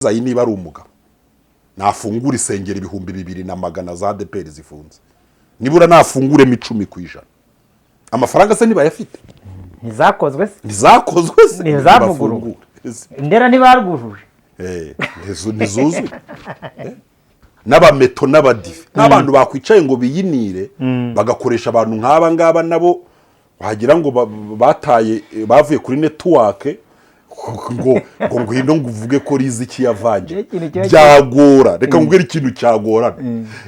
zayi niba ari umugabo nafungura isengero 2,200 za ADPR zifunze nibura nafungure 10% amafaranga se niba yafite ntizakozwe se ntizavugurura indera ntibarwujuje ntizuzuye n'abameto n'abadive n'abantu bakwicaye ngo biyinire bagakoresha abantu nk'aba ngaba nabo wagira ngo bataye bavuye kuri network ngo ngwino nguvuge ko riziki yavanje byagora reka ngwere ikintu cyagorana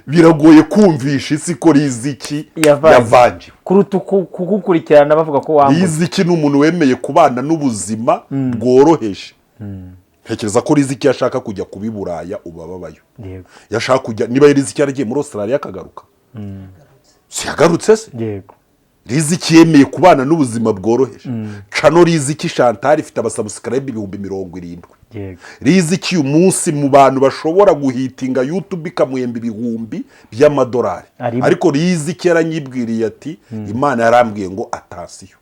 biragoye kumvisha isi ko riziki yavanje kuruta kugukurikirana bavuga ko wambuye riziki n'umuntu wemeye kubana n'ubuzima bworoheje ntekereza ko riziki yashaka kujya kubiburaya ubababayo yashaka kujya niba riziki yaragiye muri Australia akagaruka si yagarutse se yego riziki yemeye kubana n'ubuzima bworoheje cano riziki Chantal ifite abasubscribe 70,000 yego riziki umunsi mu bantu bashobora guhitinga YouTube ikamuhemba 1,000 by'amadolari ariko riziki yaranyibwiriye ati Imana yarambwiye ngo atasiyo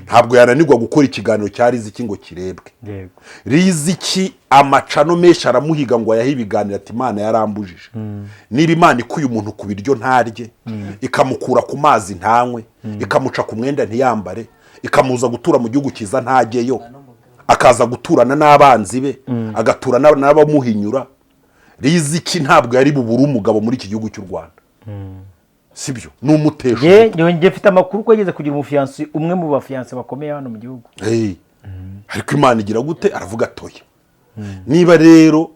ntabwo yananirwa gukora ikiganiro cya riziki ngo kirebwe yego riziki amacano menshi aramuhiga ngo yahe ibiganiro ati Imana yarambujije niba Imana ikuye umuntu ku biryo ntarye ikamukura ku mazi ntanywe ikamuca ku mwenda ntiyambare ikamuza gutura mu gihugu cyiza ntajyeyo akaza guturana n'abanzi be agaturana n'abamuhinyura riziki ntabwo yari bubura umugabo muri iki gihugu cy'u Rwanda sibyo n'umutesho nge mfite amakuru ko yageze kugira umufiyansi umwe mu bafiyansi bakomeye hano mu gihugu ariko Imana igira gute aravuga atoya niba rero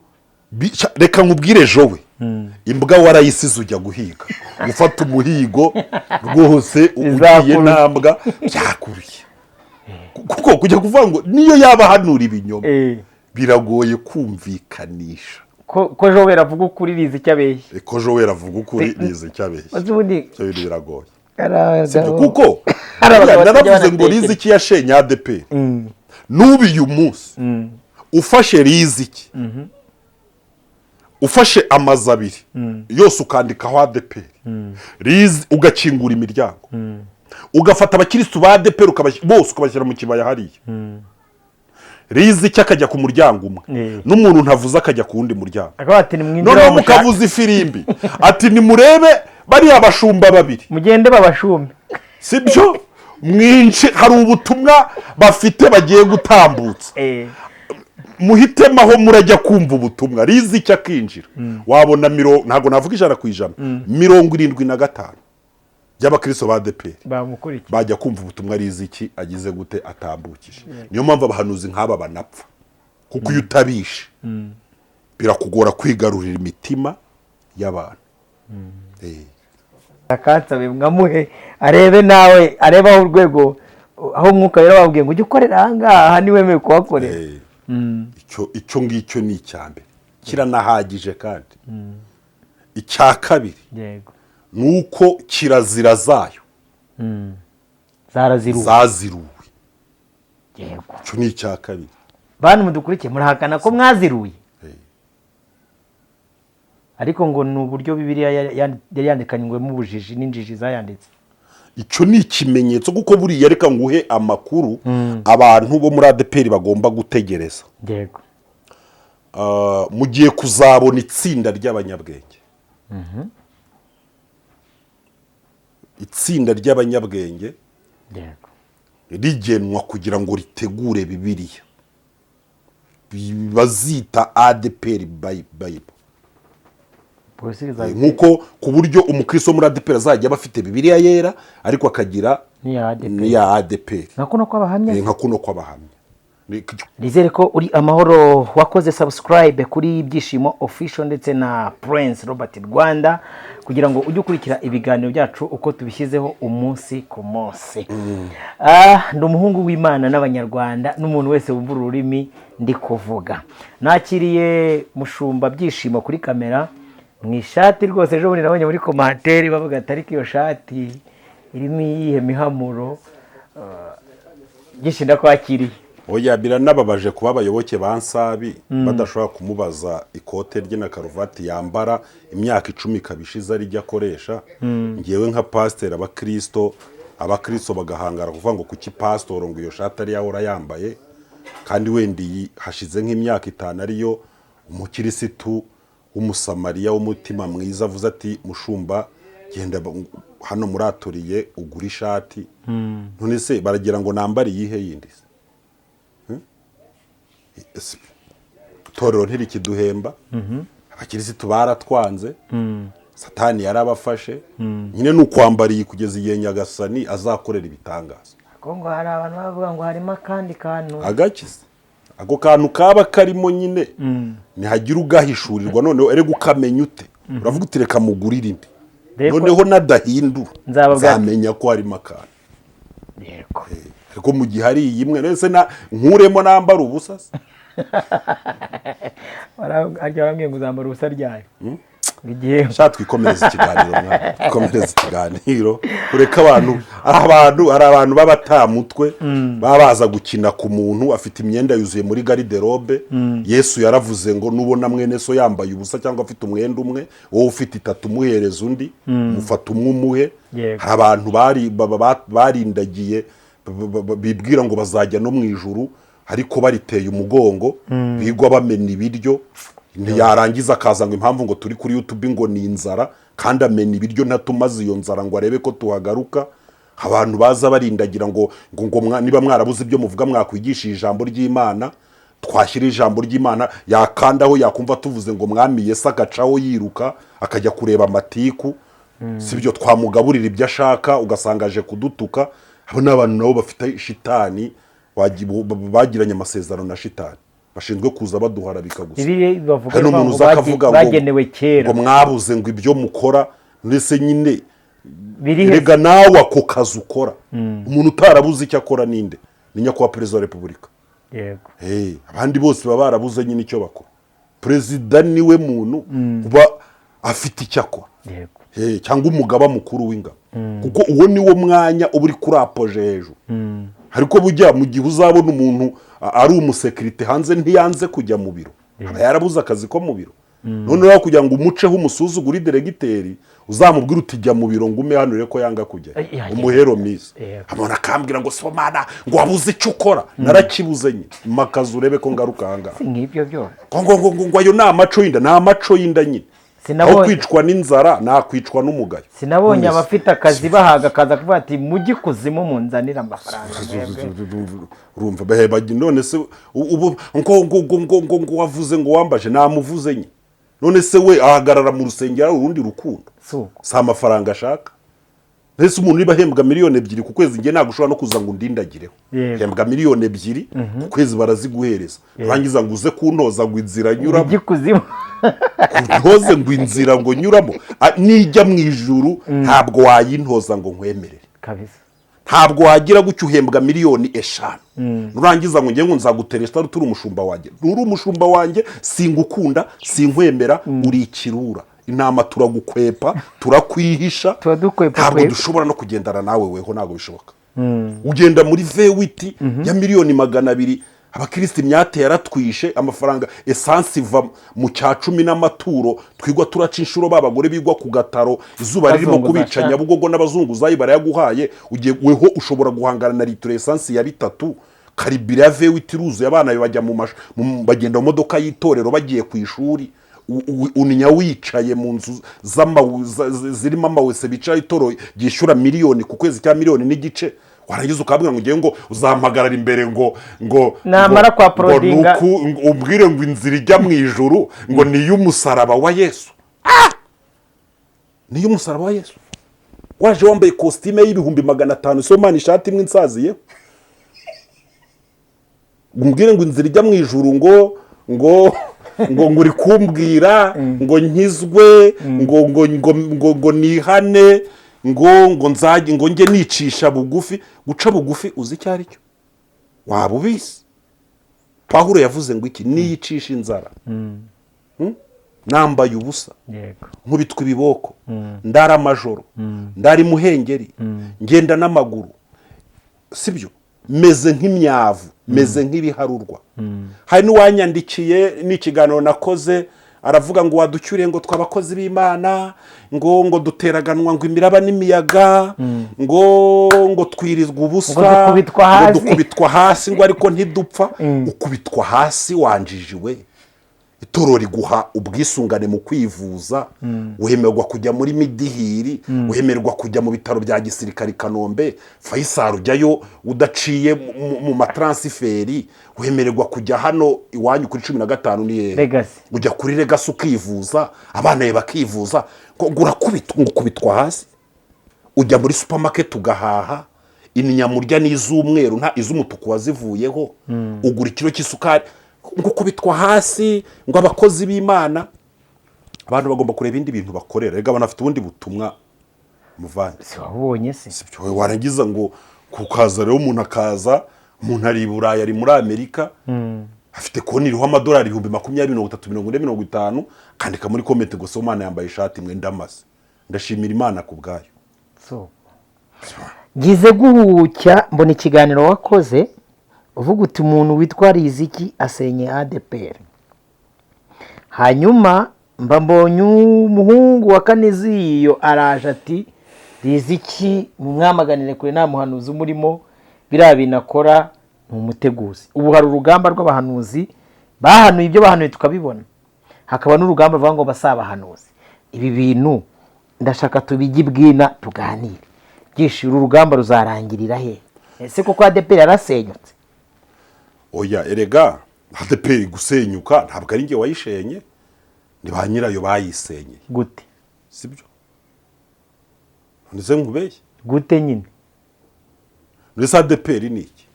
reka nkubwire jowe imbwa warayisize ujya guhiga gufata umuhigo rwose ugiye ntambwa byakuruye kuko kujya kuvuga ngo niyo yaba hanura ibinyoma biragoye kumvikanisha ko Joel avuga ukuri riziki abeshye ko Joel avuga ukuri riziki abeshye cyo biragoye kuko naravuze ngo riziki yashenye ADPR nubiye umunsi ufashe riziki ufashe amazi abiri yose ukandikaho ADPR ugakingura imiryango ugafata abakiristu ba ADPR bose ukabashyira mu kibaya hariya riziki akajya ku muryango umwe n'umuntu ntavuze akajya ku wundi muryango none mukavuza ifirimbi ati nimurebe bari abashumba babiri mugende babashumbe sibyo mwinshi hari ubutumwa bafite bagiye gutambutsa muhitema aho murajya kumva ubutumwa riziki akinjira wabona ntago navuga 100% 75 by'abakristo ba ADPR bajya kumva ubutumwa riziki agize gute atambukije niyo mpamvu abahanuzi nk'aba banapfa kuko iyo utabishe birakugora kwigarurira imitima y'abantu akansabe mwamuhe arebe nawe arebaho urwego aho umwuka rero babwiye ngo ujye ukorera ahangaha niwemeye kuhakorera icyo ngicyo ni icyambere kiranahagije kandi icya kabiri yego nuko kirazira zayo zaziruwe yego cyo ni icya kabiri bantu mudukurikiye murahakana ko mwaziruye ariko ngo ni uburyo Bibiliya yari yandikanywe ubujiji n'injiji zayanditse icyo ni ikimenyetso kuko buriya reka nguhe amakuru abantu bo muri ADPR bagomba gutegereza yego mugiye kuzabona itsinda ry'abanyabwenge itsinda ry'abanyabwenge yego rigenwa kugira ngo ritegure Bibiliya bazita ADPR Bible nkuko ku buryo umukristo muri ADPR azajya bafite Bibiliya yera ariko akagira niya ADPR nka kuno kw'abahamya nizere ko uri amahoro wakoze subscribe kuri Byishimo Official ndetse na Prince Robert Rwanda kugira ngo ujye ukurikira ibiganiro byacu uko tubishyizeho umunsi ku munsi ndi umuhungu w'Imana n'abanyarwanda n'umuntu wese wumva ururimi ndi kuvuga nakiriye mushumba Byishimo kuri kamera mu ishati rwose ejo bundi nabonye muri commentaire bavuga ati ariko iyo shati irimo iyihe mihamuro gishinda kwakiriye oya biranababaje kuba abayoboke bansabi badashobora kumubaza ikote rye na karuvati yambara imyaka 10 kabishiza ari jya akoresha ngiyewe nka pasteur abakristo bagahangara kuvuga ngo kuki pastor ngo iyo shati ari yahora yambaye kandi wendi hashize nk'imyaka 5 ariyo umukirisitu w'umusamariya w'umutima mwiza avuze ati mushumba genda hano muratoriye ugura ishati none se baragira ngo nambare iyihe yindi se itorero ntirikiduhemba abakirisitu baratwanze satani yarabafashe nyine ni ukwambariye kugeza igihe nyagasani azakorera ibitangaza ngo hari abantu bavuga ngo harimo akandi kantu agakiza ako kantu kaba karimo nyine ntihagira ugahishurirwa noneho erega ukamenya ute uravuga uti reka mugurire indi noneho nadahindura nzamenya ko harimo akantu yego ariko mu gihe hari iyi imwe nese nkuremo nambara ubusa se arya ngo uzambara ubusa ryayo shaka twikomereza ikiganiro ureka hari abantu b'abatamutwe baba baza gukina ku muntu afite imyenda yuzuye muri garderobe Yesu yaravuze ngo nubona mwene so yambaye ubusa cyangwa afite umwenda umwe wowe ufite itatu umuhereza undi mufata umwe umuhe hari abantu barindagiye bibwira ngo bazajya no mu ijuru ariko bariteye umugongo bigwa bamena ibiryo yarangiza akaza ngo impamvu ngo turi kuri YouTube ngo ni inzara kandi amena ibiryo ntatumaze iyo nzara ngo arebe ko tuhagaruka abantu baza barindagira ngo niba mwarabuze ibyo muvuga mwakwigisha ijambo ry'Imana twashyira ijambo ry'Imana yakandaho yakumva tuvuze ngo mwami Yesu agacaho yiruka akajya kureba amatiku sibyo twamugaburira ibyo ashaka ugasanga aje kudutuka abo n'abantu nabo bafite shitani bagiranye amasezerano na shitani bashinzwe kuza baduharabika gusa ibi bavuga ngo bagenewe kera ngo mwabuze ngo ibyo mukora ndetse nyine rega nawe ako kazi ukora umuntu utarabuze icyo akora ninde ni nyakubahwa perezida wa repubulika yego abandi bose baba barabuze nyine icyo bakora perezida niwe muntu uba afite icyo akora yego cyangwa umugaba mukuru w'ingabo kuko uwo niwo mwanya uba uri kuri apoje hejuru ariko bujya mu gihe uzabona umuntu ari umusekirite hanze ntiyanze kujya mu biro aba yarabuze akazi ko mu biro noneho kugira ngo umuceho umusuzugure deregiteri uzamubwira uti jya mu biro ngo ume hano ko yanga kujya umuhero mwiza abona akambwira ngo somana ngo wabuze icyo ukora narakibuze nyine makazi urebe ko ngaruka ahangaha nk'ibyo byose ngo ayo ni amaco y'inda ni amaco y'inda nyine aho kwicwa n'inzara nakwicwa n'umugayo sinabonye abafite akazi bahaga akaza kuvuga ati mujye kuzimu munzanira amafaranga urumva baheba none se ubu ngo wavuze ngo wambaje namuvuze nyine none se we ahagarara mu rusengero urundi rukundo si amafaranga ashaka mbese umuntu niba ahembwa miliyoni 2 ku kwezi nge ntabwo ushobora no kuza ngo undindagireho hembwa miliyoni 2 ku kwezi baraziguhereza urangiza ngo uze kuntoza ngo inzira nyuramo ntoze ngo inzira ngo nyuramo nijya mu ijuru ntabwo wayintoza ngo nkwemerere kabisa ntabwo wagira gutyo uhembwa miliyoni 5 nurangiza ngo nge ngo nzaguteresha turi umushumba wanjye uri umushumba wanjye singukunda sinkwemera uri ikirura inama turagukwepa turakwihisha ntabwo dushobora no kugendana nawe weho ntabwo bishoboka ugenda muri vewiti ya miliyoni 200 abakristo imyate yaratwishe amafaranga essence iva mu cya 10 n'amaturo twigwa turaca inshuro babagore bigwa ku gataro izuba ririmo kubica Nyabugogo n'abazunguzayi barayaguhaye ugiye weho ushobora guhangana na litro essence ya 3 karibira ya vewiti ruzuye abana bajya bagenda mu modoka y'itorero bagiye ku ishuri uninya wicaye mu nzu zirimo amawese bicaye itoro gishyura miliyoni ku kwezi cya miliyoni n'igice warangiza ukabwira ngo ngiye ngo uzampagarara imbere ngo namara kwa prodinga ubwire ngo inzira ijya mu ijuru ngo niyo umusaraba wa Yesu niyo umusaraba wa Yesu waje wambaye costume y'ibihumbi 500 somana ishati imwe insaziye umbwire ngo inzira ijya mu ijuru ngo uri kumbwira ngo nkizwe ngo nihane ngo nzajye ngo nge nicisha bugufi guca bugufi uzi icyo ari cyo waba ubizi Pawulo yavuze ngo iki niyicisha inzara nambaye ubusa nkubitwa ibiboko ndara amajoro ndari muhengeri ngenda n'amaguru sibyo meze nk'imyavu meze nk'ibiharurwa hari n'uwanyandikiye n'ikiganiro nakoze aravuga ngo waducyuriye ngo twabakozi b'Imana ngo duteraganwa ngo imiraba n'imiyaga ngo twirizwa ubusa ngo dukubitwa hasi ngo ariko ntidupfa ukubitwa hasi wanjijiwe itorero riguha ubwisungane mu kwivuza, wemerwa kujya muri midihiri, wemerwa kujya mu bitaro bya gisirikare Kanombe, Faisal ujyayo udaciye mu mataransiferi, wemererwa kujya hano iwanyu kuri 15 niye ujya kuri Legacy ukivuza, abana be bakivuza, gurakubitwa hasi, ujya muri supermarket ugahaha inyamurya n'izumweru nta izumutuku wazivuyeho, ugura ikiro cy'isukari, ngo kubitwa hasi, ngo abakozi b'Imana. Abantu bagomba kureba ibindi bintu bakorera, rega banafite ubundi butumwa muvandi. Si wabonye se? Sibyo warangiza ngo kukaza rero umuntu akaza, umuntu ari i Burayi ari muri Amerika, afite konti iriho amadolari 20,30,40,50, kandika muri comment ngo Somana yambaye ishati imwe ndamaze. Ndashimira Imana ku bwayo. So gize guhucya mbona ikiganiro wakoze uvuga uti umuntu witwa Riziki asenye ADPR, hanyuma mbonye umuhungu wa Kaniziyo araje ati Riziki mwamaganire kure nta muhanuzi umurimo, biriya binakora ni umuteguzi. Ubu hari urugamba rw'abahanuzi bahanuye ibyo bahanuye tukabibona, hakaba n'urugamba bavuga ngo basabahanuzi. Ibi bintu ndashaka tubigibwina tuganire, byishira urugamba ruzarangirira he? Ese koko ADPR yarasenyutse? Oya erega ADPR gusenyuka ntabwo ari nge wayishenye, ni ba nyirayo bayisenye. Gute? Sibyo nze nkubeye gute nyine? Nese ADPR ni iki?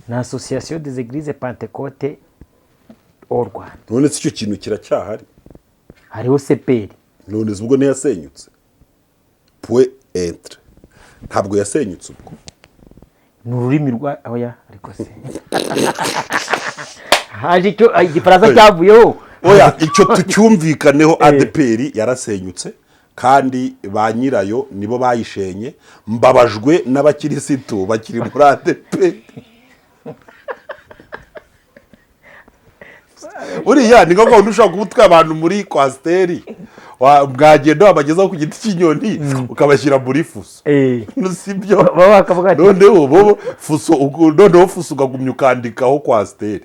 Na Association des Églises Pentecôte au Rwanda. None se icyo kintu kiracyahari? Hariho CPR. None ubwo ne yasenyutse? Point être. Ntabwo yasenyutse ubwo. N'ururimi rwa oya ariko se. Haje cyo igifaransa cyavuyeho. Oya icyo tucyumvikaneho, ADPR yarasenyutse kandi ba nyirayo nibo bayishenye. Mbabajwe n'abakirisitu bakiri muri ADPR. Uriya ni ngombwa ushaka kubutwa abantu muri kwasteri mwagenda wabagezaho ku giti cy'inyoni ukabashyira muri fuso. Sibyo baba akavuga ati noneho fuso ugagumya ukandikaho kwasteri,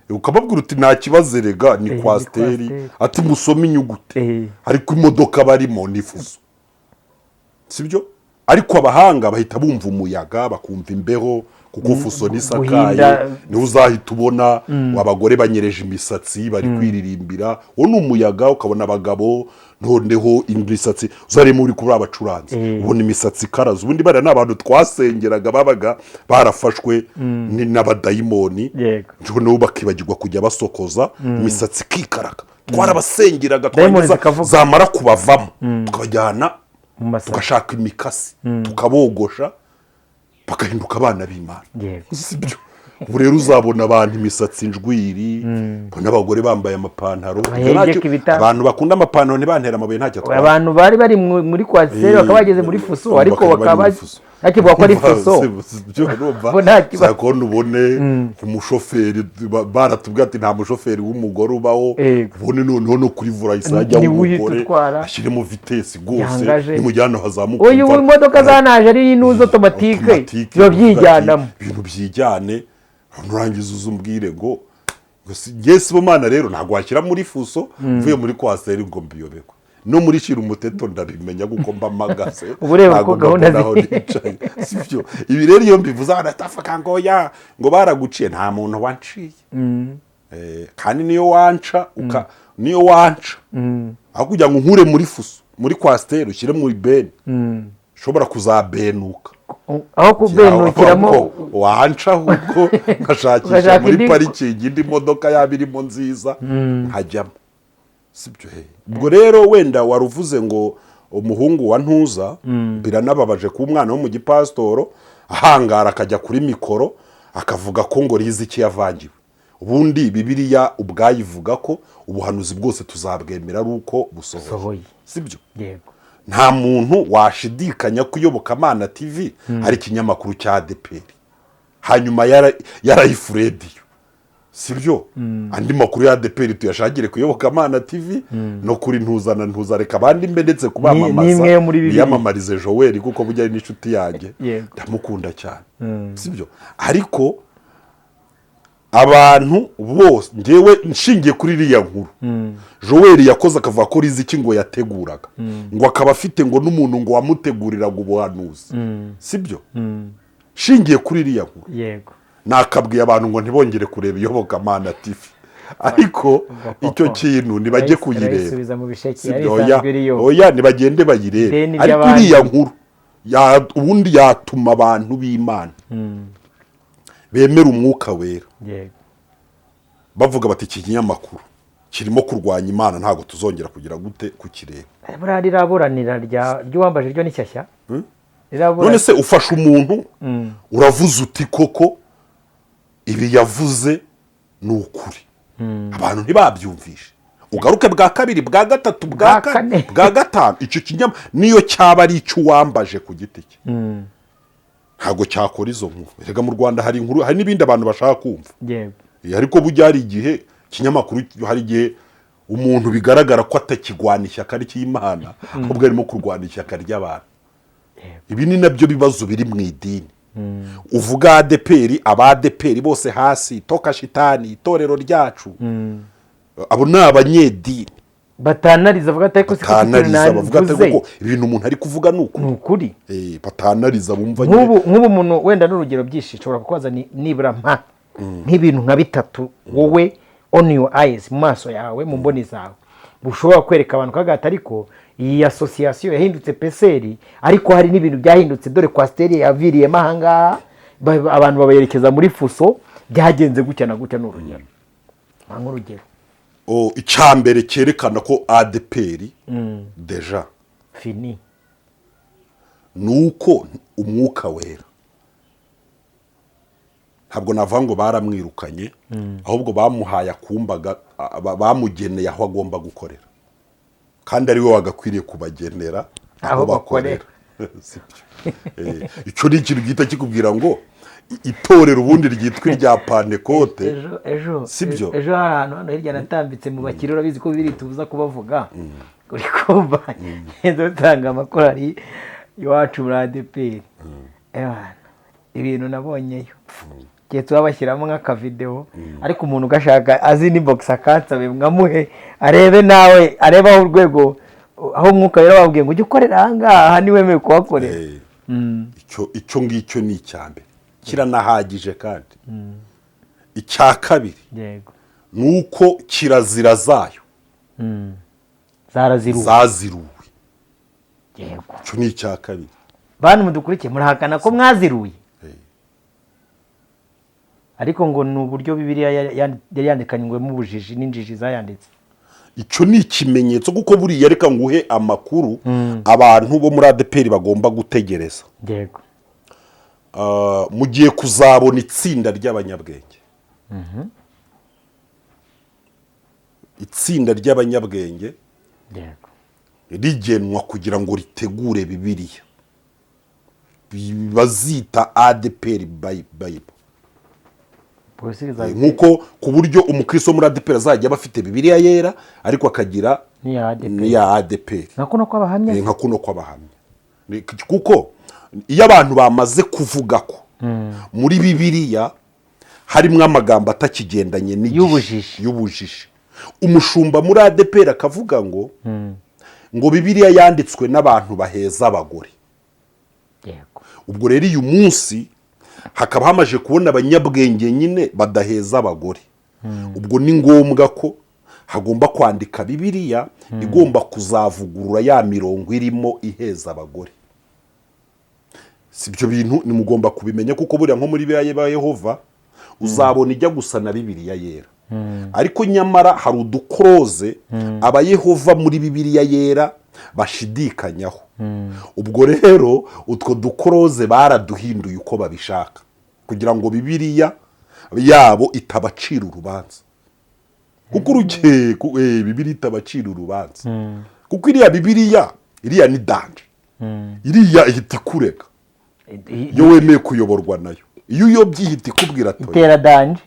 ukababwira uti nta kibazo rega ni kwasteri, ati musome inyugute, ariko imodoka barimo ni fuso. Sibyo ariko abahanga bahita bumva umuyaga bakumva imbeho, kuko fuso nisakaye ni uzahita ubona abagore banyereje imisatsi bari kwiririmbira, wo n'umuyaga ukabona abagabo noneho imisatsi uzari muri kuri abacuranzi, ubona imisatsi karaza. Ubundi bari n'abantu twasengeraga babaga barafashwe n'abadayimoni, noneho bakibagirwa kujya basokoza imisatsi kikaraga, twarabasengeraga twagiza zamara kubavamo tukabajyana tugashaka imikasi tukabogosha bakahinduka abana b'Imana. Sibyo ubu rero uzabona abantu imisatsi njwiri, n'abagore bambaye amapantaro. Abantu bakunda amapantaro ntibantera amabuye ntacyo twaba. Abantu bari muri kwaseri bakaba bageze muri fuso, ariko bakaba nakibwa ko ari fuso. Byo urumva zakona ubone umushoferi baratubwira ati nta mushoferi w'umugore ubaho, ubone noneho no kuri vura isajya w'umugore ashyire mu vitesi gose nimujyana hazamuka. Uyu imodoka zanaje ari inuzo automatique byo byijyanamo ibintu byijyane. Nurangiza uzumbwire ngo Yesu Bomana rero ntago washyira muri fuso mvuye muri kwaseri ngo mbiyobekwe no muri shira umuteto ndabimenya guko mba magase ureba ko gahunda sibyo. Ibi rero iyo mbivuza aratafaka ngo ya ngo baraguciye nta muntu wanciye, kandi niyo wanca aho kujya ngo nkure muri fuso muri kwaseri ushyire muri beni shobora kuzabenuka, aho kubenukiramo wanca ahubwo nkashakisha muri parikingi indi modoka yabirimo nziza nkajyamo. Sibyo ubwo rero wenda waruvuze ngo umuhungu wa Ntuza biranababaje ku mwana wo mu gipastoro ahangara akajya kuri mikoro akavuga ko ngo Riziki yavangiwe. Ubundi Bibiliya ubwayivuga ko ubuhanuzi bwose tuzabwemera ari uko busohoye. Sibyo yego, nta muntu washidikanya kuyoboka Mana TV hari ikinyamakuru cya ADPR, hanyuma yarayifurediyo. Sibyo andi makuru ya ADPR tuyashagire kuyoboka Mana TV no kuri Ntuza reka abandi mbendetse kubamamaza yamamarize Joel kuko bujya n'inshuti yanjye ndamukunda cyane. Sibyo ariko abantu bose ngewe nshingiye kuri iriya nkuru Joel yakoze akavuga ko riziki ngo yateguraga ngo akaba afite ngo n'umuntu ngo wamuteguriraga ubuhanuzi sibyo shingiye kuri iriya nkuru yego nakabwiye abantu ngo ntibongere kureba Iyobokamana TV ariko icyo kintu nibajye kuyireba oya nibagende bayirebe ariko iriya nkuru ubundi yatuma abantu b'Imana bemera umwuka wera bavuga bati iki kinyamakuru kirimo kurwanya Imana ntago tuzongera kugira gute kukireba buriya riraburanira ry'uwambaje ryo ni shyashya none se ufasha umuntu uravuze uti koko ibi yavuze ni ukuri abantu ntibabyumvishe ugaruke bwa kabiri bwa gatatu bwa kane bwa gatanu icyo kinyama niyo cyaba ari icyo wambaje ku giti cye ntago cyakora izo nkuru rega mu Rwanda hari inkuru hari n'ibindi abantu bashaka kumva ariko bujya hari igihe kinyamakuru hari igihe umuntu bigaragara ko atakigwana ishyaka ry'Imana ahubwo arimo kurwana ishyaka ry'abantu ibi ni nabyo bibazo biri mu idini uvuga ADPR abadeperi bose hasi toka shitani itorero ryacu abo ni abanyedini batanariza bavuga ati ko bavuga ati ko ibintu umuntu ari kuvuga nukuri batanariza bumva nk'ubu umuntu wenda n'urugero byinshi ushobora kubaza nibura nk'ibintu nka bitatu wowe on your eyes mu maso yawe mu mboni zawe bushobora kwereka abantu kagata ariko iyi association yahindutse peseri ariko hari n'ibintu byahindutse dore Kwasteri yaviriye mahanga abantu babayerekeza muri fuso byagenze gutya na gutya n'urugero nk'urugero icyambere cyerekana ko ADPR deja fini nuko umwuka wera ntabwo navuga ngo baramwirukanye ahubwo bamuhaye akumbaga bamugeneye aho agomba gukorera kandi ari we wagakwiriye kubagenera aho bakorera icyo ni ikintu gihita kikubwira ngo itorero ubundi ryitwa irya Pantekote sibyo ejo ahantu hano hirya natambitse mu bakiri urabizi ko biri tubuza kubavuga uri kumva nzo tanga amakorari iwacu muri ADPR ibintu nabonyeyo giye tubashyiramo nk'akavideo ariko umuntu ugashaka azi n'inbox akansabe mwamuhe arebe nawe areba aho urwego aho umwuka rero babwiye ngo ujye ukorera ahangaha ni wemewe kuhakorera icyo ngicyo ni icyambere kiranahagije kandi icya kabiri nuko kirazira zayo zaziruwe icyo ni icya kabiri bantu mudukurikiye murahakana ko mwaziruye ariko ngo ni uburyo Bibiliya yari yandikanywemo ubujiji n'injiji zayanditse icyo ni ikimenyetso kuko buriya reka nguhe amakuru abantu bo muri ADPR bagomba gutegereza yego mugiye kuzabona itsinda ry'abanyabwenge itsinda ry'abanyabwenge rigenwa kugira ngo ritegure Bibiliya bazita ADPR Bible nkuko ku buryo umukristo muri ADPR azajya bafite Bibiliya yera ariko akagira niya ADPR nka kuno kw'abahamya kuko iyo abantu bamaze kuvuga ko muri Bibiliya harimo amagambo atakigendanye y'ubujiji umushumba muri ADPR akavuga ngo Bibiliya yanditswe n'abantu baheza abagore ubwo rero uyu munsi hakaba hamaje kubona abanyabwenge nyine badaheza abagore ubwo ni ngombwa ko hagomba kwandika Bibiliya igomba kuzavugurura ya mirongo irimo iheza abagore sibyo bintu ni mugomba kubimenya kuko buriya nko muri Bibiliya ya Yehova uzabona ijya gusa na Bibiliya yera ariko nyamara hari udukoroze abayehova muri Bibiliya yera bashidikanyaho ubwo rero utwo dukoroze baraduhinduye uko babishaka kugira ngo Bibiliya yabo itabacira urubanza kuko Bibiliya itabacira urubanza kuko iriya ni danje iriya ihita ikurega iyo wemeye kuyoborwa nayo iyo uyobye ihita ikubwira itera danje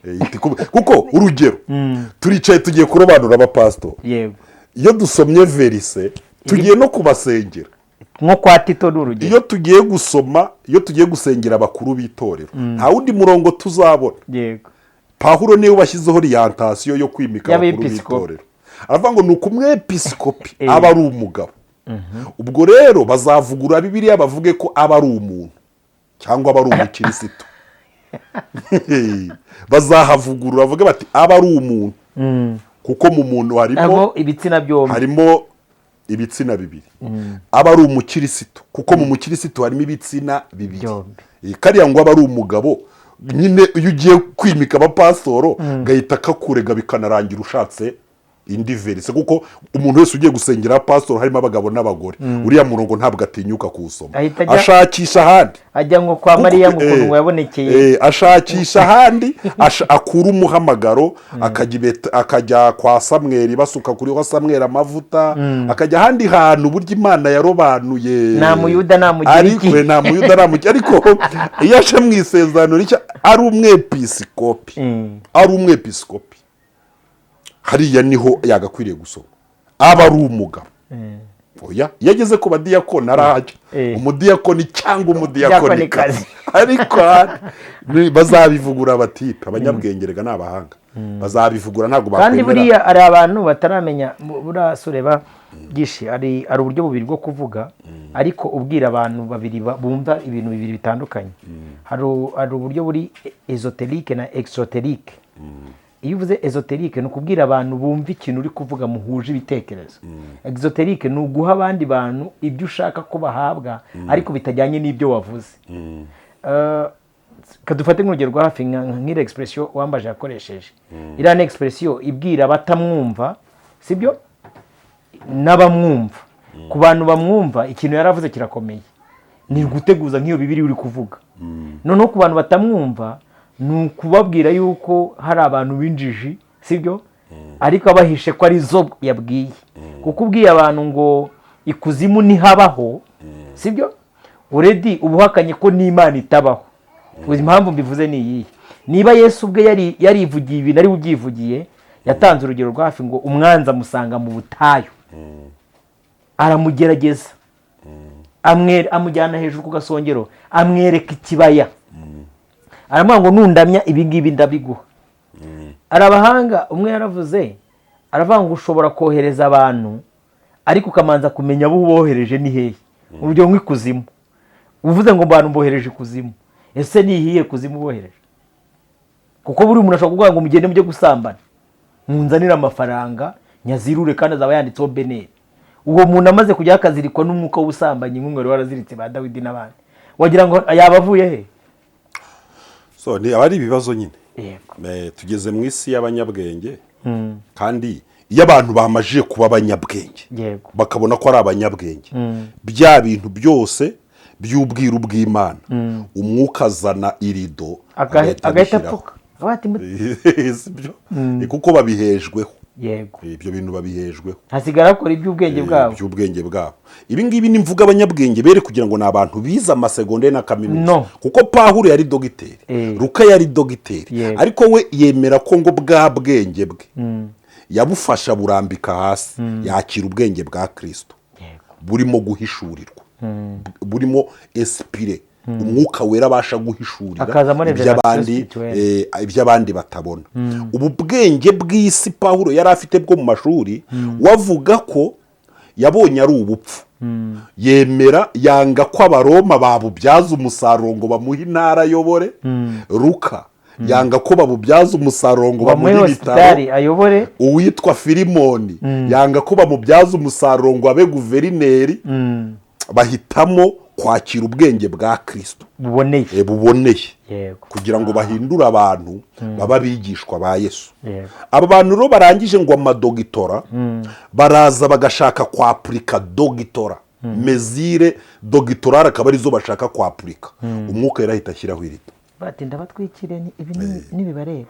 kuko urugero turicaye tugiye kurobanura abapastori iyo dusomye verise tugiye no kubasengera nko kwa Tito n'urugero iyo tugiye gusengera abakuru b'itorero nta wundi murongo tuzabona Pawulo niwe washyizeho orientation yo kwimika abakuru Y'abepiskopi. b'itorero, aravuga ngo ni uko umwepiskopi aba ari umugabo. Ubwo rero bazavugura Bibiliya bavuge ko aba ari umuntu cyangwa aba ari umukirisitu. Bazahavugurura bavuge bati aba ari umuntu, kuko mu muntu harimo ibitsina byombi, harimo ibitsina bibiri. Aba ari umukirisitu kuko mu mukirisitu harimo ibitsina bibiri. Kariya ngo aba ari umugabo nyine, iyo ugiye kwimika abapasitoro gahita kakurega bikanarangira ushatse indi verisi, kuko umuntu wese ugiye gusengera pasitoro harimo abagabo n'abagore, uriya murongo ntabwo atinyuka kuwusoma, ashakisha ahandi, ajya nko kwa Mariya ngo ukuntu yabonekeye, ashakisha ahandi, akura umuhamagaro, akajya kwa Samweli basuka kuri wa Samweli amavuta, akajya ahandi hantu burya Imana yarobanuye, nta muyuda nta mugiriki, ariko nta muyuda nta mugiriki, ariko iyo aje mu isezerano rishya ari umwepiskopi, ari umwepiskopi, hariya niho yagakwiriye gusoma, aba ari umugabo. Oya, iyo ageze ku badiyakoni arahajya, umudiyakoni cyangwa umudiyakonikazi, ariko bazabivugura batipe, abanyabwengerega ni abahanga, bazabivugura ntabwo bakwemera. Kandi buriya hari abantu bataramenya, burasureba gishi, ari uburyo bubiri bwo kuvuga, ariko ubwira abantu babiri bumva ibintu bibiri bitandukanye. Hari uburyo buri esoterique na exoterique. Iyo uvuze esoterique ni ukubwira abantu bumva ikintu uri kuvuga muhuje ibitekerezo. Exoterique ni uguha abandi bantu ibyo ushaka ko bahabwa ariko bitajyanye n'ibyo wavuze. Kadufate nk'urugero rwa hafi nk'ira expression wambaje yakoresheje. Iriya ni expression ibwira abatamwumva, sibyo? N'abamwumva. Ku bantu bamwumva ikintu yaravuze kirakomeye, ni guteguza nk'iyo Bibiri uri kuvuga. Noneho ku bantu batamwumva ni ukubabwira yuko hari abantu b'injiji, sibyo? Ariko abahishe ko ari zo yabwiye, kuko ubwiye abantu ngo ikuzimu ntihabaho, sibyo? Uredi ubuhakanye ko n'Imana itabaho. Uzi impamvu mbivuze ni iyi: niba Yesu ubwe yarivugiye ibintu ari ubyivugiye, yatanze urugero rwa hafi ngo umwanzi amusanga mu butayu, aramugerageza, amujyana hejuru ku gasongero, amwereka ikibaya, aramubwira ngo nundamya ibi ngibi ndabiguha. Arabahanga, umwe yaravuze, aravuga ngo ushobora kohereza abantu ariko ukamanza kumenya abo ubohereje ni hehe. Urugero nk'ikuzimu, uvuze ngo abantu mbohereje ikuzimu, ese ni ihiye kuzimu ubohereje? Kuko buri umuntu ashobora kuvuga ngo mugende mujye gusambana, munzanire amafaranga nyazirure kandi azaba yanditseho beneri. Uwo muntu amaze kujya akazirikwa n'umwuka w'ubusambanyi nk'umwe waraziritse ba Dawidi n'abandi, wagira ngo yabavuye he? So ni abari ibibazo nyine. Tugeze mu isi y'abanyabwenge, kandi iyo abantu bamajije kuba abanyabwenge bakabona ko ari abanyabwenge, bya bintu byose by'ubwiru bw'Imana umwuka azana irido agahita apfuka, kuko babihejweho. Ibyo bintu babihejweho, hasigara akora iby'ubwenge bwabo. Ibi ngibi ni mvuga abanyabwenge bere kugira ngo n'abantu bize amasegondaire na kaminuza, kuko Pawulo yari dogiteri, Luka yari dogiteri, ariko we yemera ko ngo bwa bwenge bwe yabufasha burambika hasi, yakira ubwenge bwa Kristo burimo guhishurirwa, burimo esprit, umwuka wera abasha guhishurira iby'abandi batabona. Ubu bwenge bw'isi Pawulo yari afite bwo mu mashuri, wavuga ko yabonye ari ubupfu, yemera yanga ko Abaroma babubyaza umusaruro ngo bamuhe intara ayobore. Luka yanga ko babubyaza umusaruro ngo bamuhe ibitaro. Uwitwa Filimoni yanga ko bamubyaza umusaruro ngo abe guverineri. Bahitamo kwakira ubwenge bwa Kristo buboneye kugira ngo bahindure abantu baba bigishwa ba Yesu. Aba bantu rero barangije ngo amadogitora, baraza bagashaka kwapurika dogitora, mezire dogitorale akaba arizo bashaka kwapurika. Umwuka yarahita ashyiraho irito, bati ndabatwikire ibi nibibareba.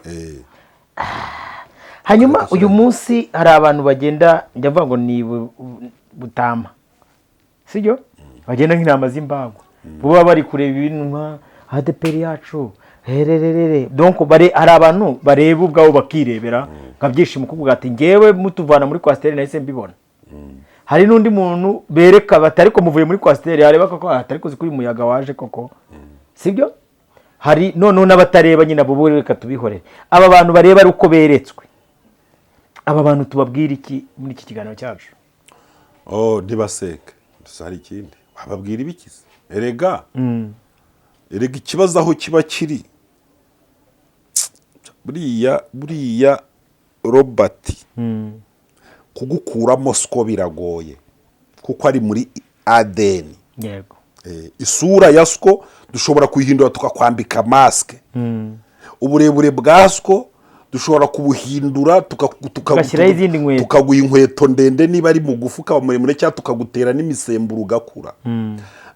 Hanyuma uyu munsi hari abantu bagenda, njya mvuga ngo ni butama, sibyo? Bagenda nk'intama z'imbagwa, buba bari kureba ibintu nka ADPR yacu hererere. Donc hari abantu bareba ubwabo bakirebera nkabyishimo kuvuga ati ngewe mutuvana muri kwasiteri nahise mbibona. Hari n'undi muntu bereka batari ko muvuye muri kwasiteri, areba koko atari kuzi kuri muyaga waje koko, sibyo? hari noneho n'abatareba nyine abo reka tubihorere, aba bantu bareba ari uko beretswe, aba bantu tubabwira iki muri iki kiganiro cyacu? ntibaseke hari ikindi wababwira ibikize? erega ikibazo aho kiba kiri, buriya Robert kugukuramo siko biragoye kuko ari muri ADN. Yego. Isura ya siko dushobora kuyihindura tukakwambika masike, uburebure bwa siko dushobora kubuhindura tugashyiraho izindi nkweto, tukaguha inkweto ndende niba ari mugufi ukaba muremure, cyangwa tukagutera n'imisemburo ugakura.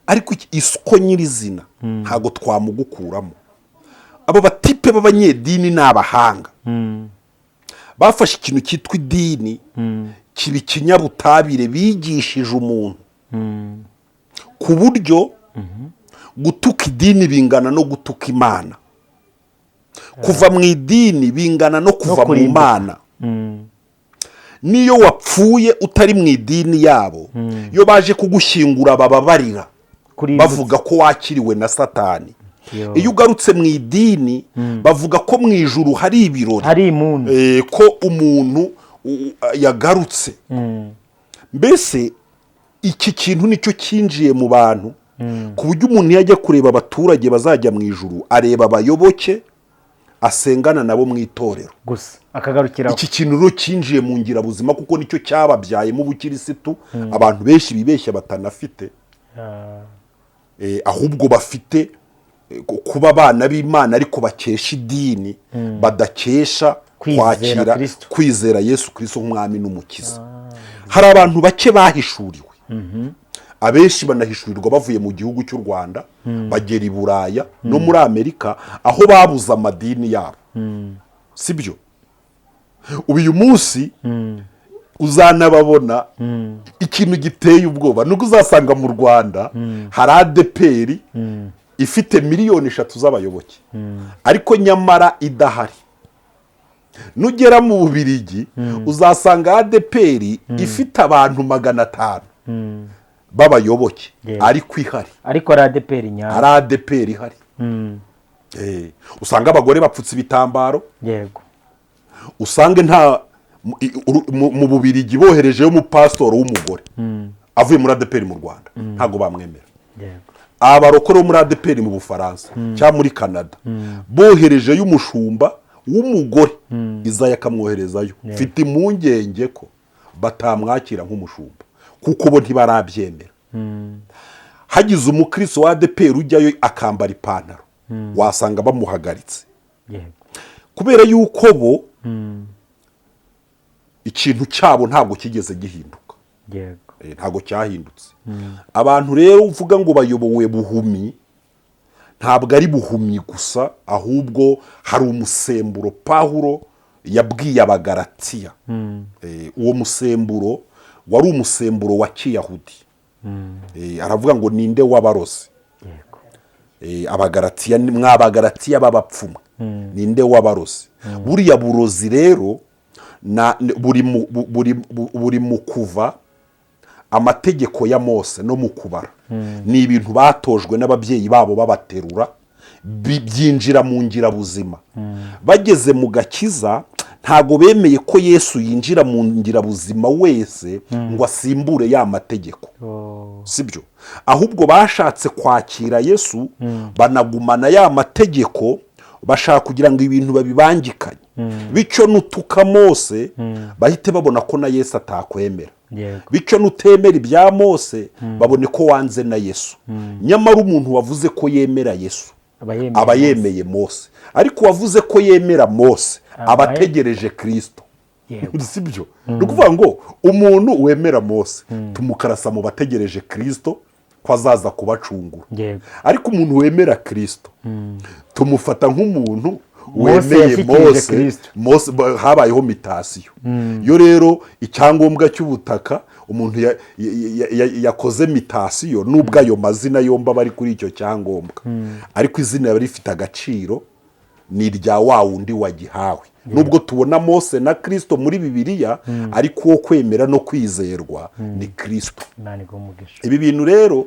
Ariko isiko nyirizina ntabwo twamugukuramo. Abo batipe b'abanyedini ni abahanga, bafashe ikintu cyitwa idini kiba ikinyabutabire bigishije umuntu ku buryo gutuka idini bingana no gutuka Imana, kuva mu idini bingana no kuva mu Mana. Niyo wapfuye utari mu idini yabo, iyo baje kugushyingura bababarira bavuga ko wakiriwe na Satani. Iyo ugarutse mu idini bavuga ko mu ijuru hari ibirori, hari imuntu, ko umuntu yagarutse. Mbese iki kintu nicyo cyinjiye mu bantu ku buryo umuntu yajya kureba abaturage bazajya mu ijuru areba abayoboke asengana nabo mu itorero gusa akagarukiraho. Iki kintu rero cyinjiye mu ngirabuzima kuko nicyo cyababyaye mu bukirisitu. Abantu benshi bibeshya batanafite, ahubwo bafite kuba abana b'Imana ariko bakesha idini, badakesha kwizera Yesu Kristo nk'umwami n'umukiza. Hari abantu bake bahishuriwe, abenshi banahishurirwa bavuye mu gihugu cy'u Rwanda bagera i Buraya no muri Amerika aho babuze amadini yabo, sibyo? Uyu munsi uzanababona ikintu giteye ubwoba nuko uzasanga mu Rwanda hari ADPR ifite 3 miliyoni z'abayoboke, ariko nyamara idahari. Nugera mu Bubiligi uzasanga ADPR ifite abantu 500 b'abayoboke, ariko ihari, ariko ari ADPR nyari, ari ADPR ihari. Usanga abagore bapfutse ibitambaro. Yego. Usange nta mu Bubiligi boherejeyo umupastor w'umugore avuye muri ADPR mu Rwanda, ntago bamwemera. Yego. Abarokore muri ADPR mu Bufaransa cyangwa muri Canada boherejeyo umushumba w'umugore, Izaya akamwoherezayo. Mfite impungenge ko batamwakira nk'umushumba kuko bo ntibarabyemera. Hagize umukristo wa ADPR ujyayo akambara ipantaro, wasanga bamuhagaritse. Kubera yuko bo ikintu cyabo ntabwo kigeze gihinduka. Ntabwo cyahindutse. Abantu rero uvuga ngo bayobowe buhumi, ntabwo ari buhumi gusa, ahubwo hari umusemburo Pawulo yabwiye Abagalatiya. Uwo musemburo wari umusemburo wa Kiyahudi. Aravuga ngo ninde wabarozi? Abagalatiya, mw'Abagalatiya b'abapfumu, ninde wabarozi? Buriya burozi rero buri mu kuva amategeko ya Mose no mu kubara. Ni ibintu batojwe n'ababyeyi babo babaterura, byinjira mu ngirabuzima. Bageze mu gakiza ntago bemeye ko Yesu yinjira mu ngirabuzima wese ngo asimbure ya mategeko, sibyo? Ahubwo bashatse kwakira Yesu, banagumana ya mategeko, bashaka kugira ngo ibintu babibangikanye. Bityo nutuka Mose bahite babona ko na Yesu atakwemera. Bityo nutemera ibya Mose babone ko wanze na Yesu. Nyamara umuntu wavuze ko yemera Yesu aba yemeye Mose, ariko wavuze ko yemera Mose abategereje Kristo, sibyo? Nukuvuga ngo umuntu wemera Mose tumukarasa mu bategereje Kristo ko azaza kubacungura. Ariko umuntu wemera Kristo tumufata nk'umuntu wemeye Mose. Habayeho mitasiyo. Yo rero icyangombwa cy'ubutaka umuntu yakoze mitasiyo, nubwo ayo mazina yomba bari kuri icyo cyangombwa, ariko izina rifite agaciro ni irya wa wundi wagihawe. Nubwo tubona Mose na Kristo muri Bibiliya, ariko wo kwemera no kwizerwa ni Kristo. Ibi bintu rero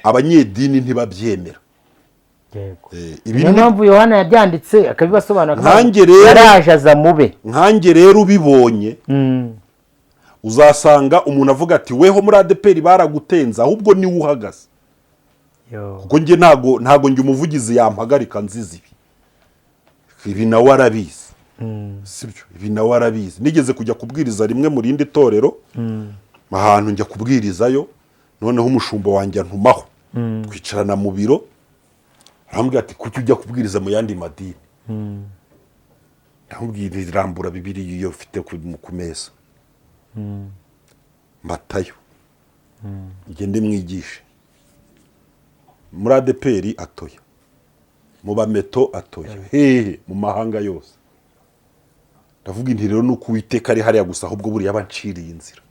abanyedini ntibabyemera. niyo mpamvu Yohana yabyanditse akabibasobanura nkanjye rero yaraje aza mube. nkanjye rero ubibonye uzasanga umuntu avuga ati weho muri ADPR baragutenza ahubwo niwe uhagaze. kuko njye ntago njye umuvugizi yampagarika nzizi ibi nawe arabizi. sibyo ibi nawe arabizi. nigeze kujya kubwiriza rimwe mu rindi torero ahantu njya kubwirizayo, noneho umushumba wanjye antumaho twicarana mu biro, arambwira ati kuki ujya kubwiriza mu yandi madini? ndamubwira irambura Bibiliya iyo ufite ku meza, Matayo ngende mwigishe. muri ADPR atoya, mu bameto atoya, hehe mu mahanga yose. ndavuga inti rero nuko Uwiteka ari hariya gusa, ahubwo buriya banciriye inzira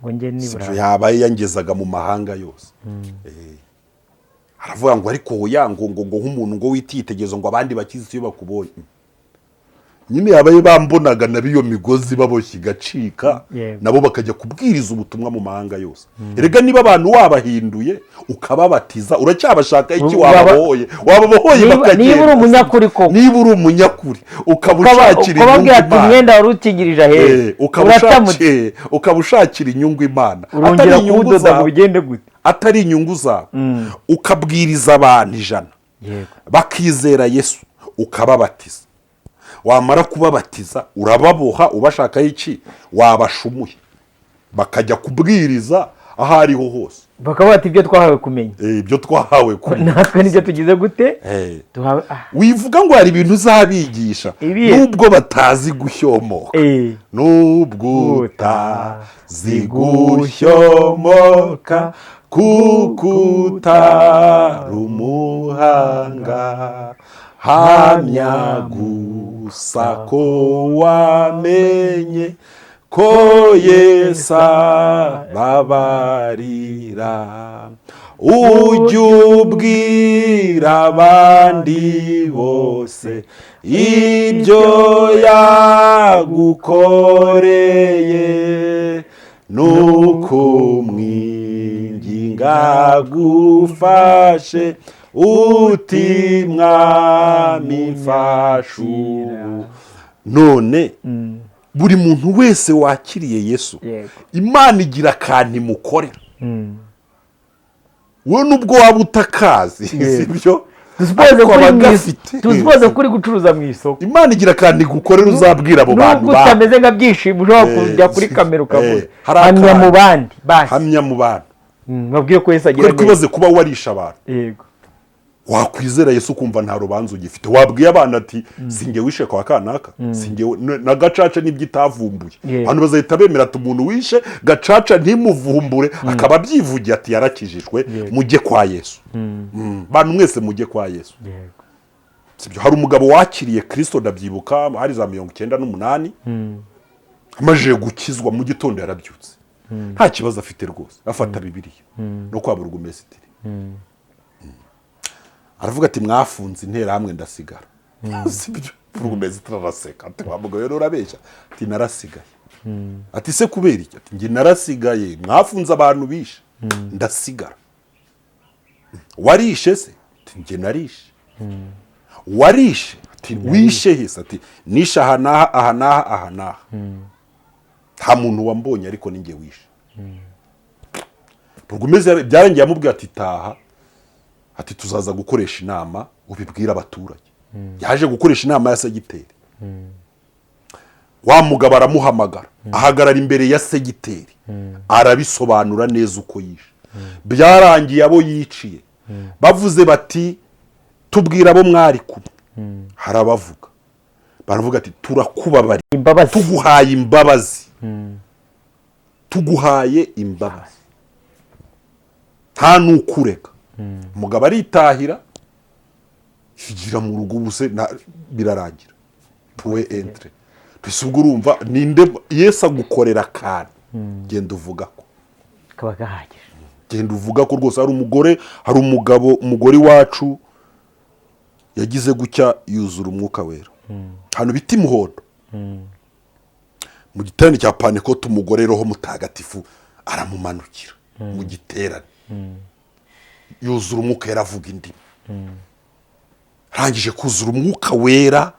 ngo nge nibura yabaye yangezaga mu mahanga yose. aravuga ngo ariko ngo nk'umuntu ngo wititegerezo ngo abandi bakize iyo bakubonye nyine yabaye bambonaga nabiyo migozi baboshye igacika, nabo bakajya kubwiriza ubutumwa mu mahanga yose. erega niba abantu wabahinduye ukababatiza uracyabashaka iki? wababohoye bakagenda. niba uri umunyakuri koko, niba uri umunyakuri ukabushakira inyungu Imana, umwenda wari ukingirije ahehe ukabushakira inyungu Imana, urongera kuwudoda ngo bigende gute? atari inyungu zawe. ukabwiriza abantu 100 bakizera Yesu, ukababatiza. wamara kubabatiza urababoha, ubashaka iki? wabashumuye bakajya kubwiriza aho ariho hose, bakaba bati ibyo twahawe kumenya. ibyo twahawe kumenya natwe nibyo tugize gute? wivuga ngo hari ibintu uzabigisha nubwo batazi gushyomoka. nubwo utazi gushyomoka kuko utari umuhanga, hamya gusa ko wamenye ko Yesu ababarira. ujye ubwira abandi bose ibyo yagukoreye, nuko mwinginga gufashe uti mwami mfasha ubu. none buri muntu wese wakiriye Yesu, Imana igira akantu imukorera. wowe nubwo waba utakazi, sibyo? tuzipoze kuri gucuruza mu isoko, Imana igira akantu igukorera uzabwira abo bantu. nubwo utameze nka byishimo ushobora kujya kuri kamera ukavuga hamya mu bandi, hamya mu bantu, babwiye ko Yesu agira neza. kwibaze kuba warisha abantu. wakwizera Yesu kumva nta rubanza ugifite. wabwiye abana ati singe wishe kwa kanaka, singe na gacaca nibyo itavumbuye. abantu bazahita bemera ati umuntu wishe gacaca ntimuvumbure, akaba abyivugiye ati yarakijijwe. mujye kwa Yesu. bantu mwese mujye kwa Yesu. sibyo? hari umugabo wakiriye Kristo, ndabyibuka hari za 98 amajije gukizwa, mu gitondo yarabyutse nta kibazo afite rwose, afata Bibiliya no kwa burugumesitiri. aravuga ati mwafunze interahamwe ndasigara. sibyo? burugumesitiri araseka ati wabwo rero urabeshya. ati narasigaye. ati se kubera iki? ati nge narasigaye, mwafunze abantu bishe ndasigara. warishe se? ati nge narishe. warishe? ati wishe hese? ati nishe aha n'aha aha n'aha aha n'aha, nta muntu wambonye ariko ninge wishe. burugumesitiri byarangiye amubwira ati taha, ati tuzaza gukoresha inama ubibwira abaturage. yaje gukoresha inama ya segiteri. wa mugabo aramuhamagara, ahagarara imbere ya segiteri, arabisobanura neza uko yishe. byarangiye abo yiciye bavuze bati tubwira abo mwari kumwe. harabavuga, baravuga ati turakubabari, tuguhaye imbabazi, tuguhaye imbabazi, nta nukureka. umugabo aritahira, yigira mu rugo, ubuse birarangira. tuwe entre ubwo urumva ninde Yesu agukorera akantu, genda uvuga ko kaba gahagije. genda uvuga ko rwose hari umugore, hari umugabo, umugore wacu yagize gutya yuzura umwuka wera. hano biti muhondo mu giterane cya Pantekote, umugore roho mutagatifu aramumanukira mu giterane, yuzura umwuka, yaravuga indimi. arangije kuzura umwuka wera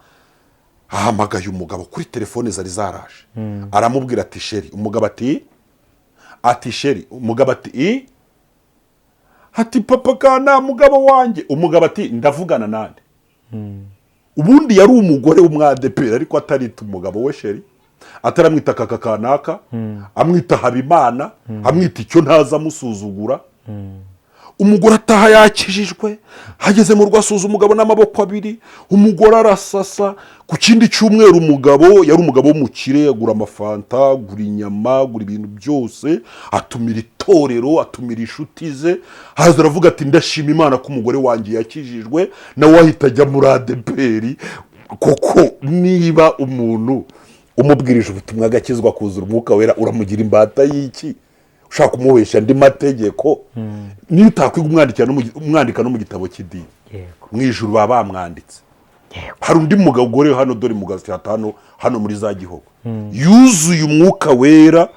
ahamagaye umugabo kuri telefone zari zaraje aramubwira ati sheri, umugabo ati sheri, umugabo ati papa kana mugabo wanjye, umugabo ati ndavugana nande. Ubundi yari umugore w'umwadeperi ariko atarita umugabo we sheri, ataramwita kaka kanaka, amwita Habimana, amwita icyo ntaza amusuzugura. Umugore ataha yakijijwe, hageze mu rwasuza umugabo n'amaboko abiri, umugore arasasa. Ku kindi cyumweru umugabo yari umugabo w'umukire, agura amafanta, agura inyama, agura ibintu byose, atumira itorero, atumira inshuti ze, haza aravuga ati ndashima Imana ko umugore wanjye yakijijwe, nawe ahita ajya muri ADEPR. Koko niba umuntu umubwirije ubutumwa agakizwa kuzura umwuka wera, uramugira imbata y'iki? Ushaka kumuhesha andi mategeko? Niyo utakwiga umwandika no mu gitabo cy'idini, mu ijuru baba bamwanditse. Hari undi mugabo hano, dore mugazi hano muri za Gihogo, yuzuye umwuka wera,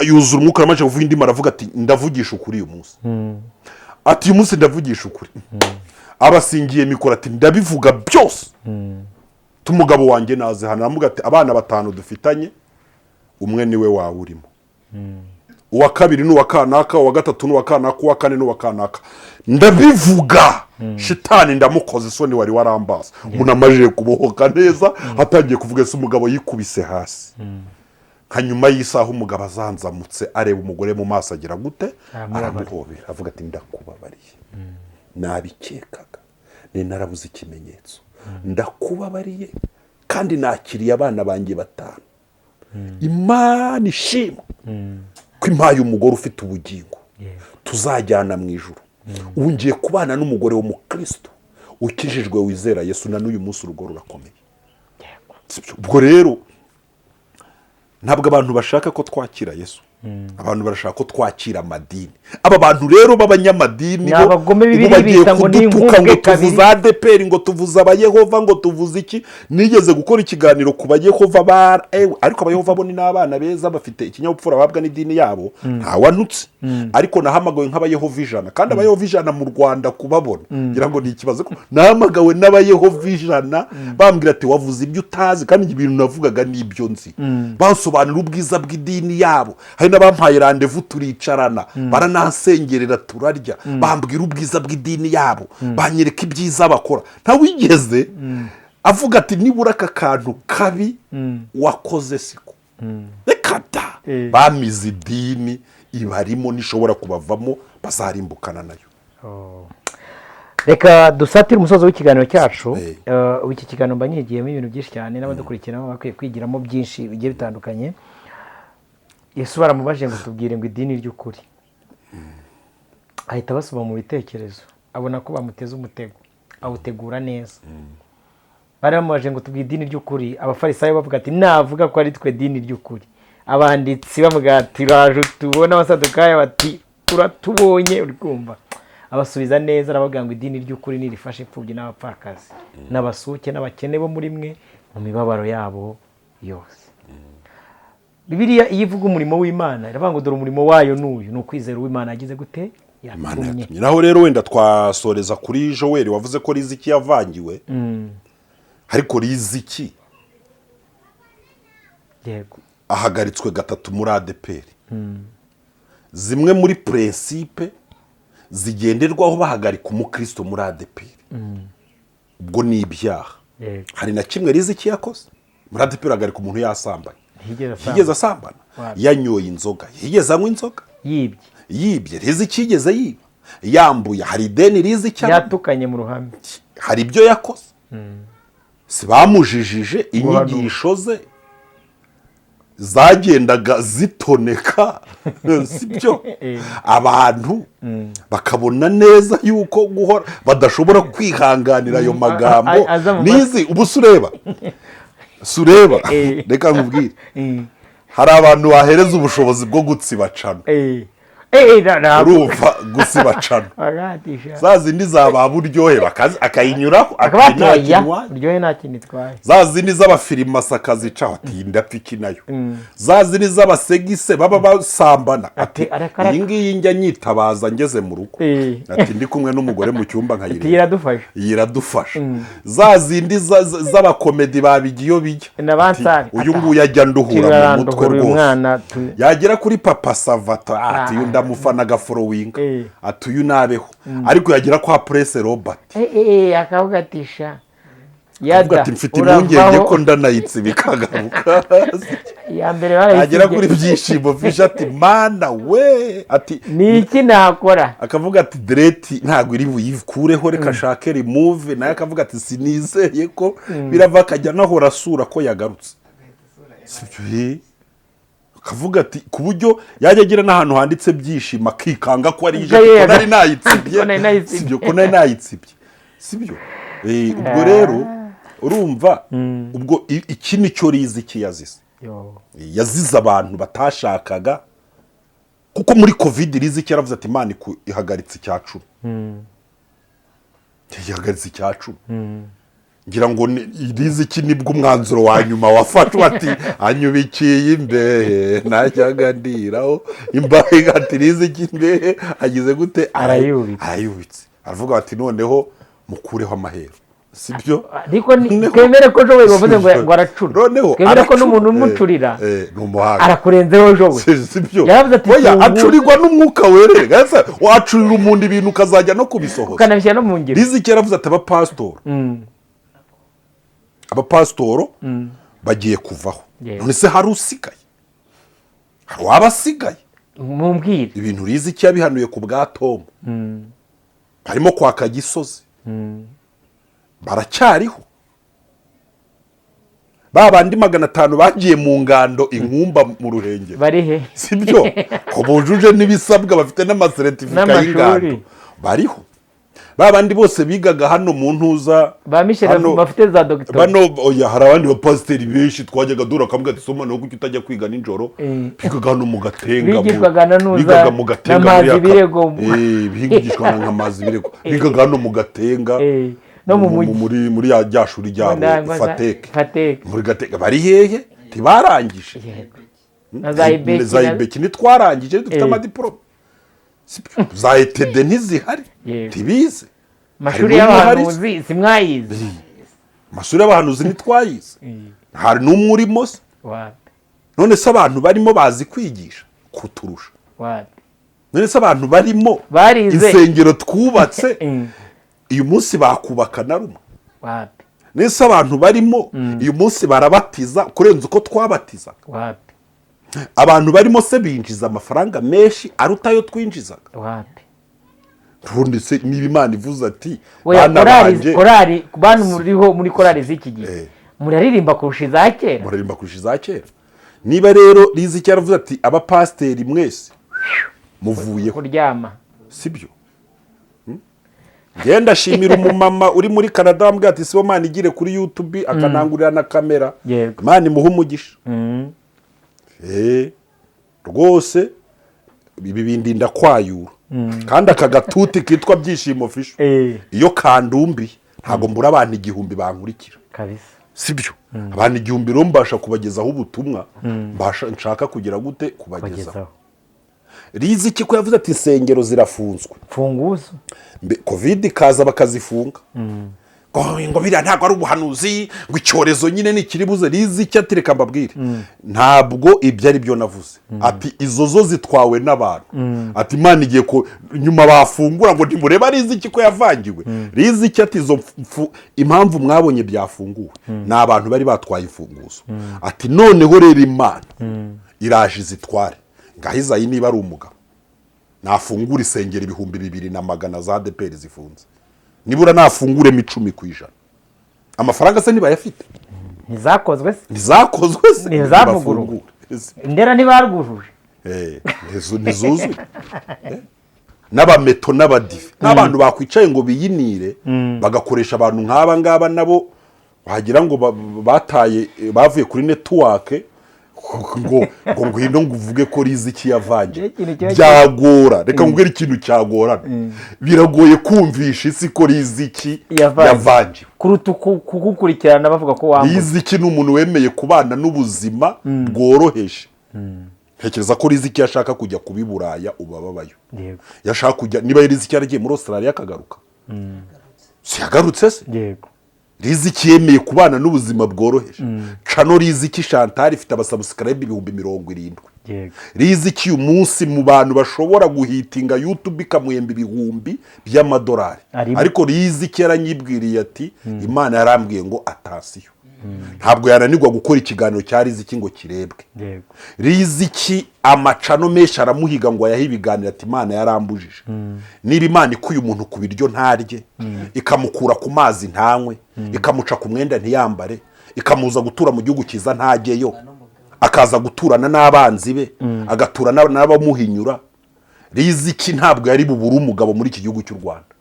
yuzura umwuka amaze kuvuga indimi, aravuga ati ndavugisha ukuri uyu munsi. Ati uyu munsi ndavugisha ukuri. Abasingiye mikoro ati ndabivuga byose. Umugabo wanjye naze hano, aravuga ati abana 5 dufitanye, umwe niwe wawe urimo. Uwa kabiri n'uwa kanaka, uwa gatatu n'uwa kanaka, uwa kane n'uwa kanaka. Ndabivuga. Shitani ndamukoze isoni wari warambaza. Umuntu amajije kubohoka neza, atangiye kuvuga se umugabo yikubise hasi. Hanyuma y'isaha umugabo azanzamutse areba umugore mu maso agira gute? Aramuhobera avuga ati ndakubabariye. Nabikekaga. Ni narabuze ikimenyetso. Ndakubabariye kandi nakiriye abana banjye 5. Imana ishimwe ko impaye umugore ufite ubugingo, tuzajyana mu ijuru. Ubu ngiye kubana n'umugore w'umukristo ukijijwe wizera Yesu, na n'uyu munsi urugo rurakomeye. Ubwo rero ntabwo abantu bashaka ko twakira Yesu, abantu barashaka ko twakira amadini. Aba bantu rero b'abanyamadini bo bagiye kudutuka ngo tuvuze ADEPR, ngo tuvuze abayehova, ngo tuvuze iki. Nigeze gukora ikiganiro ku bayehova ariko abayehova bo ni n'abana beza, bafite ikinyabupfura babwa n'idini yabo, nta wanutse. Ariko nahamagawe nk'abayehova 100, kandi abayehova 100 mu Rwanda kubabona ngira ngo ni ikibazo. Nahamagawe n'abayehova 100 bambwira ati wavuze ibyo utazi, kandi ibintu navugaga n'ibyo nzi. Bansobanura ubwiza bw'idini yabo. Hari n'abampaye rendezvous turicarana, baranansengerera turarya, bambwira ubwiza bw'idini yabo, banyereka ibyiza bakora. Nta wigeze avuga ati nibura aka kantu kabi wakoze siko. Reka da, bamize idini ibarimo, nishobora kubavamo, bazarimbukana nayo. Reka dusatire umusozo w'ikiganiro cyacu. Iki kiganiro mbanyigiyemo ibintu byinshi cyane, n'abadukurikirana bakwiye kwigiramo byinshi bigiye bitandukanye. Yesu baramubajije ngo tubwire ngo idini ry'ukuri, ahita basoma mu bitekerezo, abona ko bamuteze umutego, awutegura neza. Baramubajije ngo tubwire idini ry'ukuri, abafarisayo bavuga ati navuga ko ari twe dini ry'ukuri. Abanditsi bavuga ati raje tubona, abasadukayo bati turatubonye. Uri kumva? Abasubiza neza, aravuga ngo idini ry'ukuri nirifashe imfubyi n'abapfakazi, n'abasuke n'abakene bo muri mwe mu mibabaro yabo yose. Bibiliya iyo ivuga umurimo w'Imana iravuga ngo dore umurimo wayo n'uyu, ni ukwizera uw'Imana yagize gute? Yatumye. Naho rero wenda twasoreza kuri Joel wavuze ko Riziki yavangiwe. Ariko Riziki yego ahagaritswe 3 muri ADEPR. Zimwe muri principe zigenderwaho bahagarika umukristo muri ADEPR. Ubwo ni ibyaha. Hari na kimwe Riziki yakoze muri ADEPR, ahagarika umuntu yasambanye. Higeze asambana, yanyoye inzoga, higeze anywa inzoga, yibye Riziki yigeze yiba, yambuye, hari ideni Riziki yatukanye mu ruhame, hari ibyo yakoze. Si bamujijije, inyigisho ze zagendaga zitoneka, sibyo? Abantu bakabona neza yuko guhora badashobora kwihanganira ayo magambo. Nizi ubusureba reka nkubwire, hari abantu bahereza ubushobozi bwo gutsiba cano. urumva gusiba cano za zindi za ba buryohe akayinyuraho buryohe nta kintu itwaye, za zindi z'abafirimasi akazicaho ati ndapfa iki nayo, za zindi z'abasegise baba basambana ati iyi ngiyi njya nyitabaza ngeze mu rugo ati ndi kumwe n'umugore mu cyumba nkayireba iradufasha, za zindi z'abakomedi babigiye iyo bijya uyu nguyu ajya nduhura mu mutwe rwose, yagera kuri papa savata ati uyu ndamufana agaforowinga ati uyu nabeho, ariko yagera kwa Prince Robert akavugatisha ati mfite impungenge ko ndanayitse bikagaruka, yagera kuri byishimo fisha ati mana we ati ni iki nakora, akavuga ati direti ntabwo iri buyikureho reka shake remove, naye akavuga ati sinizeye ko birava, akajya nahora asura ko yagarutse, sibyo akavuga ati ku buryo yajya agira n'ahantu handitse byishimo akikanga ko ari ije ko nari nayitsibye, sibyo ko nari nayitsibye, sibyo ubwo rero urumva ubwo iki nicyo Riziki yazize abantu batashakaga, kuko muri covid Riziki yaravuze ati Imana ihagaritse icya 10 ihagaritse icya 10 ngira ngo Riziki nibwo umwanzuro wa nyuma wafashwe ati anyubikiye imbehe najyaga ndiraho imbahe ati Riziki imbehe agize gute arayubitse, aravuga ati noneho mukureho amahero, sibyo ariko twemere ko Joel bavuze ngo aracura, twemere ko n'umuntu umucurira arakurenzeho Joel, sibyo oya acurirwa n'umwuka werere wacurira umuntu ibintu ukazajya no kubisohoza ukanabishyira no mu ngiro. Riziki yaravuze ati abapasitoro bagiye kuvaho, none se hari usigaye, hari wabasigaye mumbwire ibintu Riziki yabihanuye ku bwa Tom, barimo kwaka Gisozi baracyariho, babandi 500 bagiye mu ngando inkumba mu Ruhengeri barihe, sibyo ko bujuje n'ibisabwa bafite n'amasertifika y'ingando bariho, babandi bose bigaga hano mu ntuza ba Michel bafite za doctor bano oya hari abandi bapasiteri benshi twajyaga dura kambwa ati soma no kuki utajya kwiga ninjoro bigaga hano mu Gatenga bigaga mu Gatenga bigishwa nk'amazi birego bigaga hano mu Gatenga no muri ya ryashuri ryabo Fateke muri Gatenga bari hehe tibarangije na Zayibeki nitwarangije dufite amadiplome za ETD ntizihari tibize, mashuri y'abahanuzi simwayize, mashuri y'abahanuzi nitwayize hari n'umwe urimo se, none se abantu barimo bazi kwigisha kuturusha, none se abantu barimo insengero twubatse uyu munsi bakubaka na rumwe, none se abantu barimo uyu munsi barabatiza kurenza uko twabatiza, abantu barimo se binjiza amafaranga menshi aruta ayo twinjizaga, ubundi se niba Imana ivuze ati bana banje korari bantu muriho muri korari z'iki gihe muraririmba kurusha za kera, niba rero Riziki yaravuze ati abapasiteri mwese muvuye kuryama, sibyo genda shimira umumama uri muri Canada wambwira ati sibo Imana igire kuri YouTube akanangurira na kamera, Imana imuhe umugisha rwose ibi bindinda kwayura, kandi aka gatuti kitwa Byishimo Fisho iyo kandumbi ntago mbura abantu 1000 bankurikira kabisa, sibyo abantu 1000 rero mbasha kubagezaho ubutumwa mbasha nshaka kugira gute kubagezaho. Riziki ko yavuze ati insengero zirafunzwe funguzo covid kaza bakazifunga ngo biriya ntabwo ari ubuhanuzi ngo icyorezo nyine nikiribuze. Riziki atireka mbabwire ntabwo ibyo ari byo navuze, ati izo zo zitwawe n'abantu, ati Imana igiye ko nyuma bafungura ngo ntimureba Riziki ko yavangiwe. Riziki ati izo impamvu mwabonye byafunguwe n'abantu bari batwaye imfunguzo, ati noneho rero Imana iraje zitware ngahiza iyi niba ari umugabo nafungura isengero 2,200 za ADPR zifunze, nibura nafungure 10% amafaranga se niba yafite ntizakozwe se ntizavuguru indera ntibarwujuje ntizuzwe n'abameto n'abadive n'abantu bakwicaye ngo biyinire bagakoresha abantu nk'aba ngaba nabo wagira ngo bataye bavuye kuri network ngo ngwino ngo uvuge ko Riziki yavangiwe byagora. Reka ngubwire ikintu cyagorana, biragoye kumvisha isi ko Riziki yavangiwe kuruta kugukurikirana bavuga ko wambuye. Riziki ni umuntu wemeye kubana n'ubuzima bworoheje. Ntekereza ko Riziki yashaka kujya kuba i Buraya ubababayo, yashaka kujya, niba Riziki yaragiye muri Australia akagaruka, si yagarutse se? Yego. Riziki yemeye kubana n'ubuzima bworoheje. Cano Riziki Chantal ifite abasubscribe 70,000. Yego. Riziki uyu munsi mu bantu bashobora guhitinga YouTube ikamuhemba ibihumbi by'amadolari. Ariko Riziki yaranyibwiriye ati Imana yarambwiye ngo atasiyo. Ntabwo yananirwa gukora ikiganiro cya Riziki ngo kirebwe. Yego. Riziki amacano menshi aramuhiga ngo ayahe ibiganiro ati Imana yarambujije. Niba Imana ikuye umuntu ku biryo ntarye, ikamukura ku mazi ntanywe, ikamuca ku mwenda ntiyambare, ikamuza gutura mu gihugu cyiza ntajyeyo, akaza guturana n'abanzi be, agaturana n'abamuhinyura, Riziki ntabwo yari bubure umugabo muri iki gihugu cy'u Rwanda.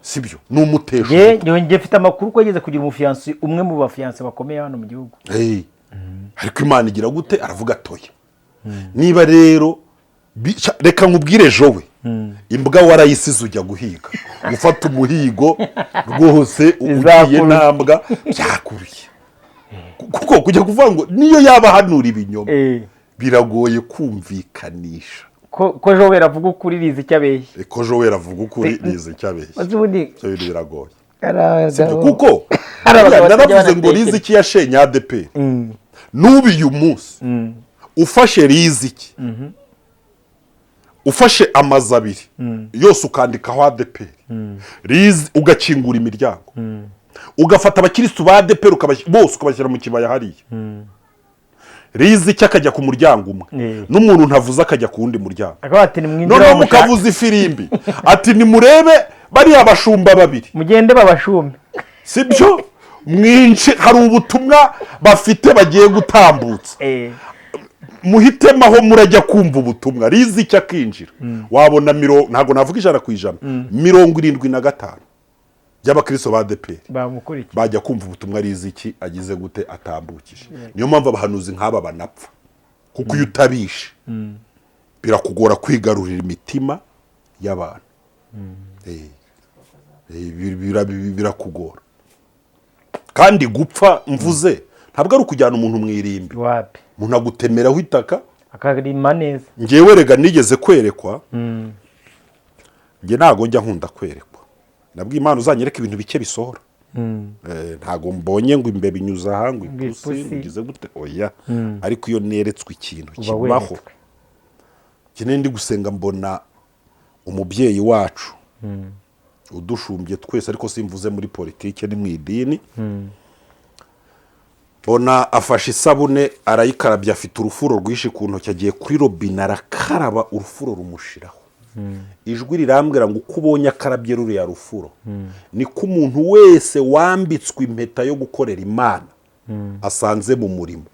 Sibyo n'umutesho. Nge mfite amakuru ko yageze kugira umufiyansi, umwe mu bafiyansi bakomeye hano mu gihugu. Ariko Imana igira gute? Aravuga atoya. Niba rero reka nkubwire Jowe, imbwa warayisize ujya guhiga, gufata umuhigo rwose ugiye ntambwa byakuriye. Kuko kujya kuvuga ngo niyo yaba hanura ibinyoma biragoye kumvikanisha ko Jowe avuga ukuri Riziki abeshya. Ko Jowe avuga ukuri Riziki abeshya. Cyo biragoye. Kuko naravuze ngo Riziki yashenye ADP. Nubu uyu munsi ufashe Riziki, ufashe amazi abiri yose ukandikaho ADP, ugakingura imiryango, ugafata abakirisitu ba ADP bose ukabashyira mu kibaya hariya, Riziki akajya ku muryango umwe, n'umuntu ntavuze akajya ku wundi muryango, noneho mukavuza ifirimbi ati nimurebe bariya abashumba babiri, mugende babashumbe. Sibyo mwinshi hari ubutumwa bafite bagiye gutambutsa, muhitemo aho murajya kumva ubutumwa. Riziki akinjira wabona ntago navuga 100% 75 by'abakristo ba ADP bajya kumva ubutumwa Riziki agize gute atambukije. Niyo mpamvu abahanuzi nk'aba banapfa, kuko iyo utabishe birakugora kwigarurira imitima y'abantu. Birakugora kandi gupfa mvuze ntabwo ari ukujyana umuntu mu irimbi, umuntu agutemeraho itaka akarima neza. Ngewe rega nigeze kwerekwa, nge ntago njya nkunda kwerekwa, nabwiye Imana uzanyereka ibintu bike bisohora. Ntago mbonye ngo imbebe inyuza hangwe ipusi ngize gute oya. Ariko iyo neretswe ikintu kibaho kinene ndi gusenga mbona umubyeyi wacu udushumbye twese, ariko simvuze muri politike ni mu idini, bona afashe isabune arayikarabya, afite urufuro rwishi ku ntoki, agiye kuri robine arakaraba, urufuro rumushiraho. Ijwi rirambwira ngo uko ubonye akarabye ruriya rufuro niko umuntu wese wambitswe impeta yo gukorera Imana asanze mu murimo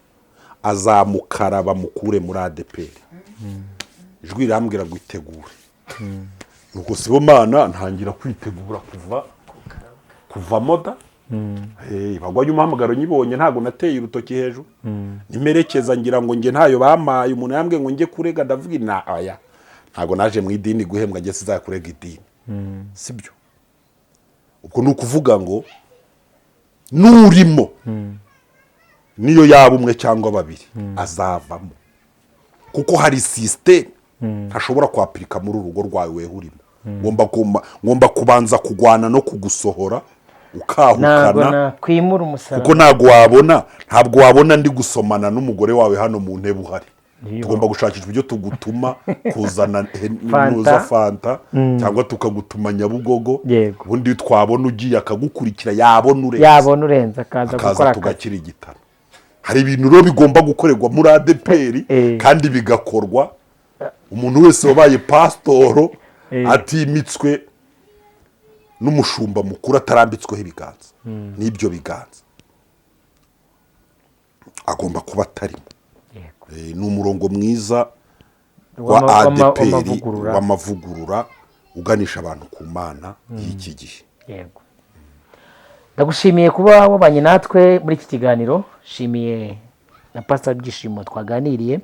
azamukaraba mukure muri ADP. Ijwi rirambwira ngo itegure. Nuko sibo Mana ntangira kwitegura kuva moda. Bagwanye umuhamagaro nyibonye ntago nateye urutoki hejuru, nimerekeza ngira ngo nge ntayo bamaye. Umuntu yambwe ngo nge kurega, ndavuga ina aya ntago naje mu idini guhembwa, nge sizakurega idini. Sibyo ubwo nukuvuga ngo nurimo niyo yaba umwe cyangwa babiri azavamo, kuko hari system ntashobora kwapirika muri urugo rwawe wehurimo. Ngomba kubanza kugwana no kugusohora ukahukana, kuko ntabwo wabona ndi gusomana n'umugore wawe hano mu ntebe uhari. Tugomba gushakisha ibyo tugutuma kuzana nuza fanta cyangwa tukagutuma Nyabugogo, ubundi twabona ugiye akagukurikira yabona urenze akaza tugakira igitano. Hari ibintu rero bigomba gukorerwa muri ADP kandi bigakorwa umuntu wese wabaye pastoro atimitswe n'umushumba mukuru, atarambitsweho ibiganza n'ibyo biganza, agomba kuba atarimo. Ni umurongo mwiza wa ADP w'amavugurura uganisha abantu ku Mana y'iki gihe. Yego, ndagushimiye kuba wabanye natwe muri iki kiganiro. Shimiye na Pastor Byishimo twaganiriye